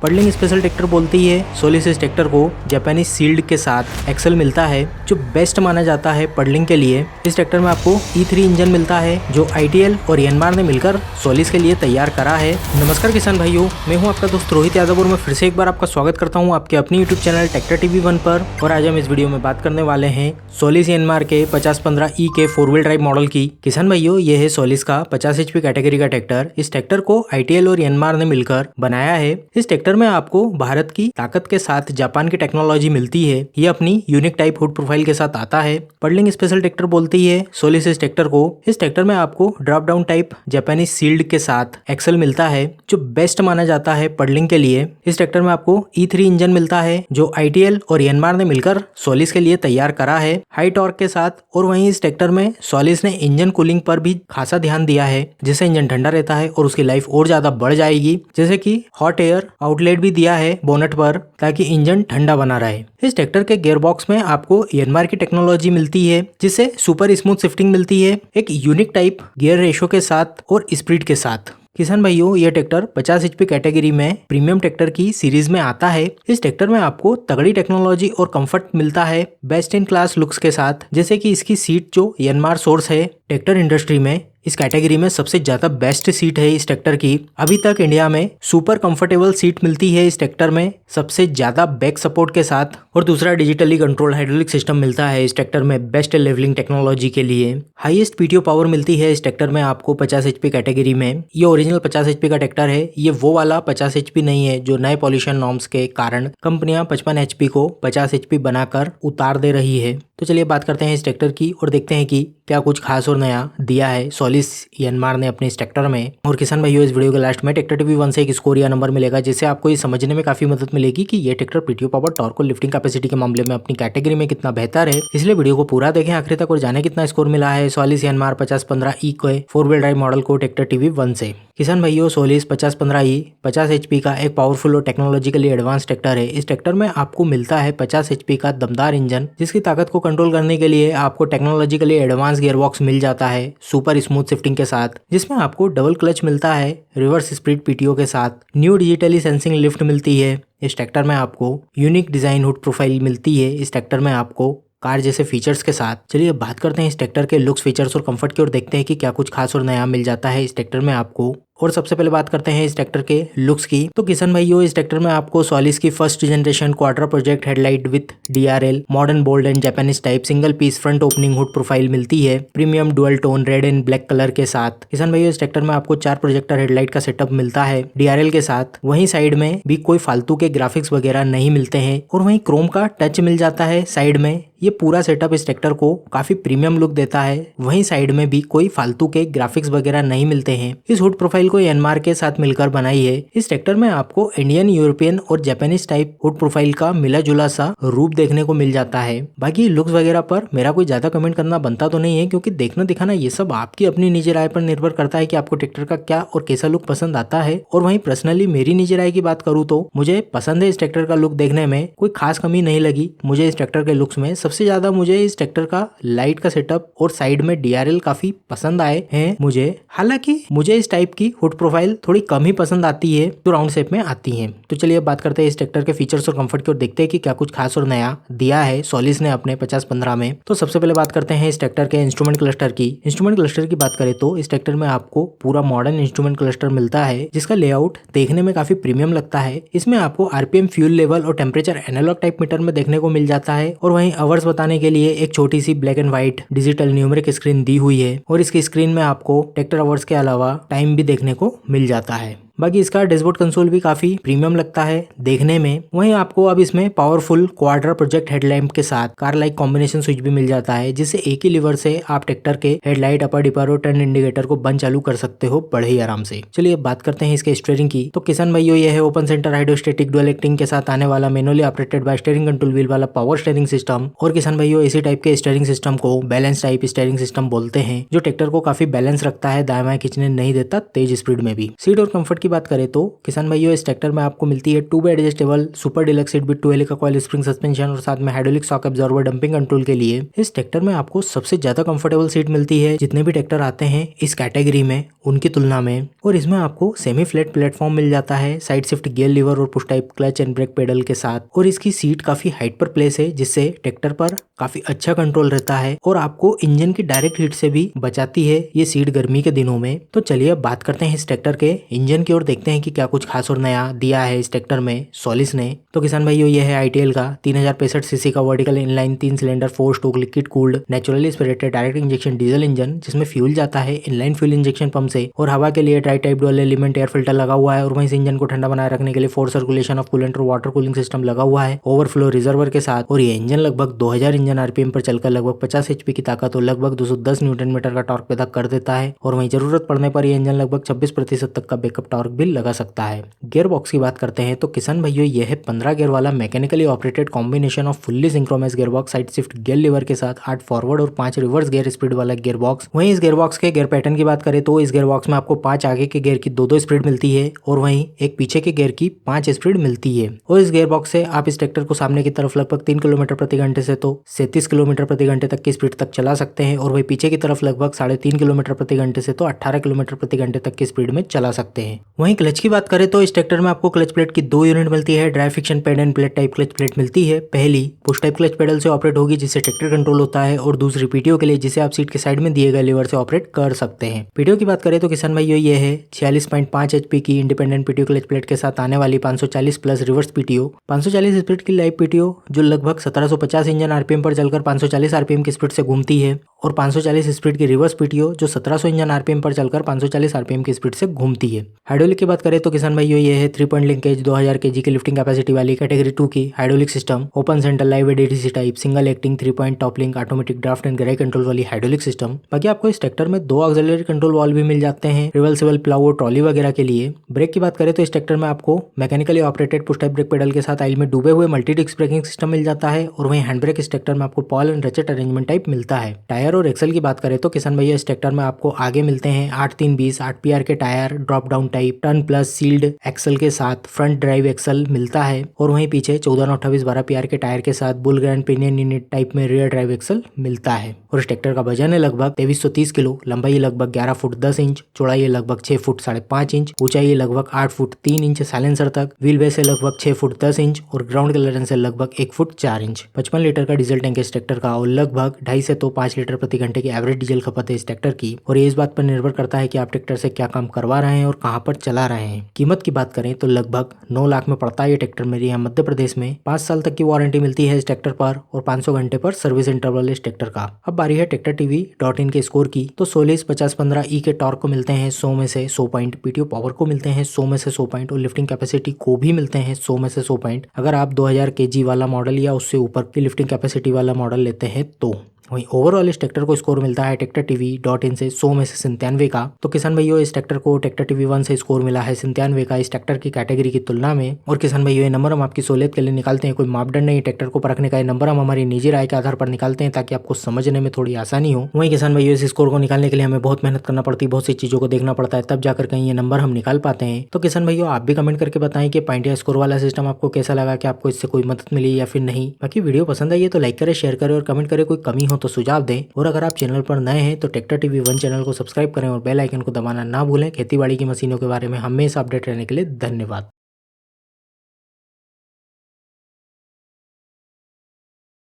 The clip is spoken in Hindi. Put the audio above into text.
पडलिंग स्पेशल ट्रैक्टर बोलती है सोलिस इस ट्रैक्टर को जापानीज सील्ड के साथ एक्सेल मिलता है जो बेस्ट माना जाता है पडलिंग के लिए। इस ट्रैक्टर में आपको E3 इंजन मिलता है जो ITL और यानमार ने मिलकर सोलिस के लिए तैयार करा है। नमस्कार किसान भाइयों, मैं हूं आपका दोस्त रोहित यादव और मैं फिर से एक बार आपका स्वागत करता हूं आपके अपनी यूट्यूब चैनल ट्रैक्टर टीवी 1 पर। और आज हम इस वीडियो में बात करने वाले हैं सोलिस यानमार के 5015E के 4 व्हील ड्राइव मॉडल की। किसान भाइयों, ये है सोलिस का 50 HP कैटेगरी का ट्रैक्टर। इस ट्रैक्टर को ITL और यानमार ने मिलकर बनाया है। इस ट्रैक्टर में आपको भारत की ताकत के साथ जापान की टेक्नोलॉजी मिलती है। ये अपनी यूनिक टाइप हुड प्रोफाइल के साथ आता है। पडलिंग स्पेशल ट्रैक्टर बोलती है सोलिस इस ट्रैक्टर को। इस ट्रैक्टर में आपको drop down type Japanese sealed के साथ एक्सेल मिलता है जो बेस्ट माना जाता है पडलिंग के लिए। इस ट्रैक्टर में आपको E3 इंजन मिलता है जो ITL और यानमार ने मिलकर सोलिस के लिए तैयार करा है हाई टॉर्क के साथ। और वहीं इस ट्रैक्टर में सोलिस ने इंजन कूलिंग पर भी खासा ध्यान दिया है, जिससे इंजन ठंडा रहता है और उसकी लाइफ और ज्यादा बढ़ जाएगी। जैसे कि हॉट एयर आउटलेट भी दिया है बोनट पर ताकि इंजन ठंडा बना रहे। इस ट्रैक्टर के गियर बॉक्स में आपको यानमार की टेक्नोलॉजी मिलती है जिससे सुपर स्मूथ शिफ्टिंग मिलती है, एक यूनिक टाइप गियर रेशो के साथ और स्पीड के साथ। किसान भाइयों, ये ट्रैक्टर 50 HP कैटेगरी में प्रीमियम ट्रैक्टर की सीरीज में आता है। इस ट्रैक्टर में आपको तगड़ी टेक्नोलॉजी और कंफर्ट मिलता है बेस्ट इन क्लास लुक्स के साथ। जैसे कि इसकी सीट जो यानमार सोर्स है ट्रैक्टर इंडस्ट्री में, इस कैटेगरी में सबसे ज्यादा बेस्ट सीट है इस ट्रैक्टर की। अभी तक इंडिया में सुपर कंफर्टेबल सीट मिलती है इस ट्रैक्टर में सबसे ज्यादा बैक सपोर्ट के साथ। और दूसरा डिजिटली कंट्रोल हाइड्रोलिक सिस्टम मिलता है इस ट्रैक्टर में बेस्ट लेवलिंग टेक्नोलॉजी के लिए। हाईएस्ट PTO पावर मिलती है इस ट्रैक्टर में आपको 50 HP कैटेगरी में। ये ओरिजिनल 50 HP का ट्रैक्टर है, ये वो वाला 50 HP नहीं है जो नए पॉल्यूशन नॉर्म्स के कारण कंपनियां 55 HP को 50 HP बनाकर उतार दे रही है। तो चलिए बात करते हैं इस ट्रैक्टर की और देखते हैं कि क्या कुछ खास और नया दिया है सोलिस यानमार ने अपने इस ट्रैक्टर में। और किसान भाइयों, इस वीडियो के लास्ट में ट्रैक्टर टीवी 1 से एक स्कोर या नंबर मिलेगा जिससे आपको ये समझने में काफी मदद मिलेगी कि ये ट्रैक्टर PTO पावर, टॉर्क और लिफ्टिंग कैपेसिटी के मामले में अपनी कैटेगरी में कितना बेहतर है। इसलिए वीडियो को पूरा देखें आखिर तक और जाने कितना स्कोर मिला है सोलिस यानमार 5015E के 4 व्हील ड्राइव मॉडल को ट्रैक्टर टीवी 1 से। किसान भाइयों, सोलिस 5015E 50 HP का एक पावरफुल और टेक्नोलॉजिकली एडवांस ट्रैक्टर है। इस ट्रैक्टर में आपको मिलता है 50 HP का दमदार इंजन जिसकी ताकत को कंट्रोल करने के लिए आपको टेक्नोलॉजिकली एडवांस गियरबॉक्स मिल जाता है सुपर स्मूथ शिफ्टिंग के साथ, जिसमें आपको डबल क्लच मिलता है रिवर्स स्प्लिट PTO के साथ। न्यू डिजिटली सेंसिंग लिफ्ट मिलती है इस ट्रैक्टर में आपको। यूनिक डिजाइन हुड प्रोफाइल मिलती है इस ट्रैक्टर में आपको कार जैसे फीचर्स के साथ। चलिए बात करते हैं इस ट्रैक्टर के लुक्स, फीचर्स और कंफर्ट की और देखते हैं कि क्या कुछ खास और नया मिल जाता है इस ट्रैक्टर में आपको। और सबसे पहले बात करते हैं इस ट्रैक्टर के लुक्स की। तो किसान भाइयों, इस ट्रैक्टर में आपको सोलिस की first generation quarter project headlight with DRL modern bold and Japanese type single piece front opening hood profile मिलती है premium dual tone red and black colour के साथ। किसान भाइयों, इस ट्रैक्टर में आपको 4 प्रोजेक्टर हेडलाइट का सेटअप मिलता है DRL के साथ। वहीं साइड में भी कोई फालतू के ग्राफिक्स वगैरह नहीं मिलते हैं और वहीं क्रोम का टच मिल जाता है साइड में। ये पूरा सेटअप इस ट्रैक्टर को काफी प्रीमियम लुक देता है। वहीं साइड में भी कोई फालतू के ग्राफिक्स वगैरह नहीं मिलते हैं। इस हुड प्रोफाइल को यानमार के साथ मिलकर बनाई है। इस ट्रैक्टर में आपको इंडियन, यूरोपियन और जापानीज टाइप हुड प्रोफाइल का मिला जुला सा रूप देखने को मिल जाता है। बाकी लुक्स वगैरह पर मेरा कोई ज्यादा कमेंट करना बनता तो नहीं है, क्योंकि देखना दिखाना ये सब आपकी अपनी निजी राय पर निर्भर करता है कि आपको ट्रैक्टर का क्या और कैसा लुक पसंद आता है। और वहीं पर्सनली मेरी निजी राय की बात करूँ तो मुझे पसंद है इस ट्रैक्टर का लुक देखने में, कोई खास कमी नहीं लगी मुझे इस ट्रैक्टर के लुक्स में। सबसे ज्यादा मुझे इस ट्रैक्टर का लाइट का सेटअप और साइड में DRL काफी पसंद आए हैं मुझे। हालांकि मुझे इस टाइप की हुड प्रोफाइल थोड़ी कम ही पसंद आती है जो राउंड शेप में आती है। तो चलिए बात करते हैं इस ट्रैक्टर के फीचर्स और कंफर्ट की और देखते हैं कि क्या कुछ खास और नया दिया है सोलिस ने अपने 5015 में। तो सबसे पहले बात करते हैं इस ट्रैक्टर के इंस्ट्रूमेंट क्लस्टर की। इंस्ट्रूमेंट क्लस्टर की बात करें तो इस ट्रैक्टर में आपको पूरा मॉडर्न इंस्ट्रूमेंट क्लस्टर मिलता है जिसका लेआउट देखने में काफी प्रीमियम लगता है। इसमें आपको RPM, फ्यूल लेवल और टेम्परेचर एनालॉग टाइप मीटर में देखने को मिल जाता है। और वहीं आवर्स बताने के लिए एक छोटी सी black and white digital numeric screen दी हुई है और इसकी स्क्रीन में आपको ट्रैक्टर आवर्स के अलावा टाइम भी देखने को मिल जाता है। बाकी इसका डैशबोर्ड कंसोल भी काफी प्रीमियम लगता है देखने में। वहीं आपको अब इसमें पावरफुल क्वार्टर प्रोजेक्ट हेडलैम्प के साथ कार लाइक कॉम्बिनेशन स्विच भी मिल जाता है, जिससे एक ही लीवर से आप ट्रैक्टर के हेडलाइट, अपर डिपर और टर्न इंडिकेटर को बंद चालू कर सकते हो बड़े ही आराम से। चलिए बात करते हैं इसके स्टीयरिंग की। तो किसान भाइयों, ये है open centre hydrostatic dual acting के साथ आने वाला manually operated by steering control wheel वाला पावर स्टीयरिंग सिस्टम। और किसान भाइयों, इसी टाइप के स्टीयरिंग सिस्टम को बैलेंस टाइप स्टीयरिंग सिस्टम बोलते हैं, जो ट्रैक्टर को काफी बैलेंस रखता है, दाएं बाएं खींचने नहीं देता तेज स्पीड में भी। सीट और कंफर्ट की बात करें तो किसान भाइयों इस ट्रैक्टर में आपको मिलती है 2 way adjustable super deluxe seat with 2 helical coil spring suspension और साथ में hydraulic shock absorber damping control के लिए। इस ट्रैक्टर में आपको सबसे ज्यादा कंफर्टेबल सीट मिलती है जितने भी ट्रैक्टर आते हैं इस कैटेगरी में उनकी तुलना में। और इसमें आपको सेमी फ्लैट प्लेटफॉर्म मिल जाता है साइड शिफ्ट गियर लीवर और push type clutch and brake pedal के साथ। और इसकी सीट काफी हाइट पर प्लेस है जिससे ट्रैक्टर पर काफी अच्छा कंट्रोल रहता है और आपको इंजन की डायरेक्ट हीट से भी बचाती है ये सीट गर्मी के दिनों में। तो चलिए अब बात करते हैं इस ट्रैक्टर के इंजन की और देखते हैं कि क्या कुछ खास और नया दिया है इस ट्रैक्टर में सोलिस ने। तो किसान भाइयों ये है ITL का 3065 सीसी का vertical inline 3 cylinder 4 stroke liquid cooled naturally aspirated direct injection diesel engine जिसमें फ्यूल जाता है इनलाइन फ्यूल इंजेक्शन पंप से और हवा के लिए try type dual element air filter लगा हुआ है और वहीं से इंजन को ठंडा बनाए रखने के लिए 4 सर्कुलेशन ऑफ कूलेंट और वाटर कूलिंग सिस्टम लगा हुआ है ओवरफ्लो रिजर्वर के साथ। और ये इंजन लगभग 2000 इंजन RPM पर चलकर लगभग 50 HP की ताकत और लगभग 210 न्यूटन मीटर का टॉर्क पैदा कर देता है। और वहीं जरूरत पड़ने पर यह इंजन लगभग 26% तक का बैकअप टॉर्क भी लगा सकता है। गियर बॉक्स की बात करते हैं तो किसान भाइयों यह है 15 गियर वाला mechanically operated combination of fully synchronised gear box side shift gear lever के साथ 8 फॉरवर्ड और 5 रिवर्स गियर स्पीड वाला गियर बॉक्स। वहीं इस गियर बॉक्स के गियर पैटर्न की बात करें तो इस गियर बॉक्स में आपको 5 आगे के गियर की 2-2 स्पीड मिलती है और वहीं एक पीछे के गियर की 5 स्पीड मिलती है। और इस गियर बॉक्स से आप इस ट्रैक्टर को सामने की तरफ लगभग 3 किलोमीटर प्रति घंटे से तो 37 किलोमीटर प्रति घंटे तक की स्पीड तक चला सकते हैं और वही पीछे की तरफ लगभग 3.5 किलोमीटर प्रति घंटे से तो 18 किलोमीटर प्रति घंटे तक की स्पीड में चला सकते हैं। वहीं क्लच की बात करें तो इस ट्रैक्टर में आपको क्लच प्लेट की 2 यूनिट मिलती है। Dry friction pad end plate type clutch plate मिलती है। पहली पुश टाइप क्लच पेडल से ऑपरेट होगी जिससे ट्रैक्टर कंट्रोल होता है और दूसरी PTO के लिए जिसे आप सीट के साइड में दिए गए लीवर से ऑपरेट कर सकते हैं। PTO की बात करें तो किसान भाइयों ये है 46.5 HP की इंडिपेंडेंट PTO क्लच प्लेट के साथ आने वाली 540 प्लस रिवर्स PTO 540 स्पीड की लाइव PTO जो लगभग 1750 इंजन RPM पर चलकर 540 RPM की स्पीड से घूमती है और 540 स्पीड की रिवर्स PTO जो 1700 इंजन RPM पर चलकर 540 RPM की स्पीड से घूमती है। हाइड्रोलिक की बात करें तो किसान भाइयों ये है 3 पॉइंट लिंकेज 2000 kg की लिफ्टिंग कैपेसिटी वाली कैटेगरी 2 की hydraulic system open centre live ADC type single acting 3 point top link automatic draft and gear control वाली हाइड्रोलिक सिस्टम। बाकी आपको इस ट्रैक्टर में 2 ऑक्सिलरी कंट्रोल वाल्व भी मिल जाते हैं रिवर्सिबल प्लाउ और ट्रॉली वगैरह के लिए। ब्रेक की बात करें तो इस ट्रैक्टर में आपको mechanically operated push type brake pedal के साथ आइल में डूबे हुए मल्टी डिस्क ब्रेकिंग सिस्टम मिल जाता है और वहीं हैंड ब्रेक इस ट्रैक्टर में आपको Paul and ratchet arrangement type मिलता है। टायर और एक्सल की बात करें तो किसान भैया इस ट्रैक्टर में आपको आगे मिलते हैं 8-3-20 8 PR के tyre drop down type turn plus sealed axle के साथ फ्रंट ड्राइव एक्सल मिलता है और वहीं पीछे 14-28 12 PR के टायर के साथ bull grand pinion unit type में रियर ड्राइव एक्सल मिलता है। और इस ट्रैक्टर का वजन है लगभग 2330 किलो, लंबाई लगभग 11 फुट 10 इंच, चौड़ाई है लगभग 6 फुट 5.5 इंच, ऊंचाई है लगभग 8 फुट 3 इंच साइलेंसर तक, व्हील बेस है लगभग 6 फुट 10 इंच और ग्राउंड क्लियरेंस है लगभग 1 फुट 4 इंच। 55 लीटर का डीजल टैंक इस ट्रैक्टर का और लगभग 2.5 से तो 5 लीटर प्रति घंटे की एवरेज डीजल खपत है इस ट्रैक्टर की। और ये इस बात पर निर्भर करता है कि आप ट्रैक्टर से क्या काम करवा रहे हैं और कहां पर चला रहे हैं। कीमत की बात करें तो लगभग 9 लाख में पड़ता है ये ट्रैक्टर मेरे यहाँ मध्य प्रदेश में। 5 साल तक की वारंटी मिलती है इस ट्रैक्टर पर और 500 घंटे पर सर्विस इंटरवल इस ट्रैक्टर का। अब बारी है TractorTV.in के स्कोर की। तो सोलिस 5015E के टॉर्क को मिलते हैं 100 में से 100 पॉइंट, PTO पावर को मिलते हैं 100 में से 100 पॉइंट और लिफ्टिंग कैपेसिटी को भी मिलते हैं 100 में से 100 पॉइंट अगर आप 2000 kg वाला मॉडल या उससे ऊपर की लिफ्टिंग कैपेसिटी वाला मॉडल लेते हैं तो। वहीं ओवरऑल इस ट्रैक्टर को स्कोर मिलता है TractorTV.in से 100 में से 97 का। तो किसान भाइयों इस ट्रैक्टर को TractorTV1 से स्कोर मिला है 97 का इस ट्रैक्टर की कैटेगरी की तुलना में। और किसान भाइयों ये नंबर हम आपकी सहूलियत के लिए निकालते हैं, कोई मापदंड नहीं ट्रैक्टर को परखने का। ये नंबर हम हमारी निजी राय के आधार पर निकालते हैं ताकि आपको समझने में थोड़ी आसानी हो। वहीं किसान भाइयों इस स्कोर को निकालने के लिए हमें बहुत मेहनत करना पड़ती है, बहुत सी चीजों को देखना पड़ता है, तब जाकर कहीं ये नंबर हम निकाल पाते हैं। तो किसान भाइयों आप भी कमेंट करके बताएं कि पॉइंट या स्कोर वाला सिस्टम आपको कैसा लगा, कि आपको इससे कोई मदद मिली या फिर नहीं। बाकी वीडियो पसंद आई है तो लाइक करें, शेयर करें और कमेंट करें, कोई कमी हो तो सुझाव दें। और अगर आप चैनल पर नए हैं तो TractorTV1 चैनल को सब्सक्राइब करें और बेल आइकन को दबाना ना भूलें। खेतीबाड़ी की मशीनों के बारे में हमेशा अपडेट रहने के लिए धन्यवाद।